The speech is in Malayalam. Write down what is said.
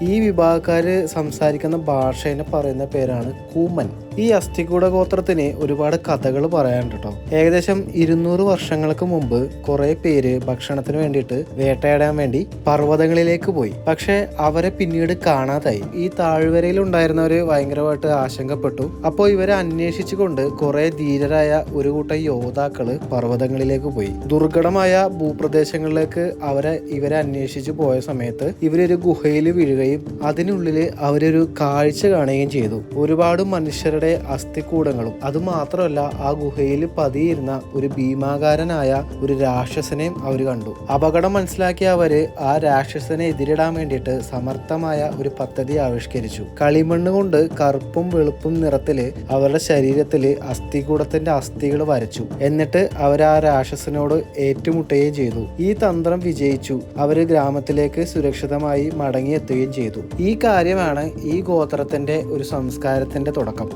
ഈ വിഭാഗക്കാര് സംസാരിക്കുന്ന ഭാഷേനെ പറയുന്ന പേരാണ് കൂമൻ. ഈ അസ്ഥികൂട ഗോത്രത്തിന് ഒരുപാട് കഥകൾ പറയാനുണ്ട് കേട്ടോ. ഏകദേശം 200 വർഷങ്ങൾക്ക് മുമ്പ് കുറെ പേര് ഭക്ഷണത്തിന് വേണ്ടിയിട്ട് വേട്ടയാടാൻ വേണ്ടി പർവ്വതങ്ങളിലേക്ക് പോയി. പക്ഷെ അവരെ പിന്നീട് കാണാതായി. ഈ താഴ്വരയിൽ ഉണ്ടായിരുന്നവര് ഭയങ്കരമായിട്ട് ആശങ്കപ്പെട്ടു. അപ്പോൾ ഇവരെ അന്വേഷിച്ചുകൊണ്ട് കുറെ ധീരരായ ഒരു കൂട്ടം യോദ്ധാക്കള് പർവ്വതങ്ങളിലേക്ക് പോയി. ദുർഘടമായ ഭൂപ്രദേശങ്ങളിലേക്ക് ഇവരെ അന്വേഷിച്ചു പോയ സമയത്ത് ഇവരൊരു ഗുഹയിൽ വീഴുകയും അതിനുള്ളില് അവരൊരു കാഴ്ച കാണുകയും ചെയ്തു. ഒരുപാട് മനുഷ്യരുടെ അസ്ഥികൂടങ്ങളും. അതുമാത്രമല്ല, ആ ഗുഹയിൽ പതിയിരുന്ന ഒരു ഭീമാകാരനായ ഒരു രാക്ഷസനെയും അവർ കണ്ടു. അപകടം മനസ്സിലാക്കിയ അവര് ആ രാക്ഷസനെ എതിരിടാൻ വേണ്ടിയിട്ട് സമർത്ഥമായ ഒരു പദ്ധതി ആവിഷ്കരിച്ചു. കളിമണ്ണ് കൊണ്ട് കറുപ്പും വെളുപ്പും നിറത്തില് അവരുടെ ശരീരത്തില് അസ്ഥികൂടത്തിന്റെ അസ്ഥികൾ വരച്ചു. എന്നിട്ട് അവർ ആ രാക്ഷസനോട് ഏറ്റുമുട്ടുകയും ചെയ്തു. ഈ തന്ത്രം വിജയിച്ചു. അവര് ഗ്രാമത്തിലേക്ക് സുരക്ഷിതമായി മടങ്ങിയെത്തുകയും ചെയ്തു. ഈ കാര്യമാണ് ഈ ഗോത്രത്തിന്റെ ഒരു സംസ്കാരത്തിന്റെ തുടക്കം.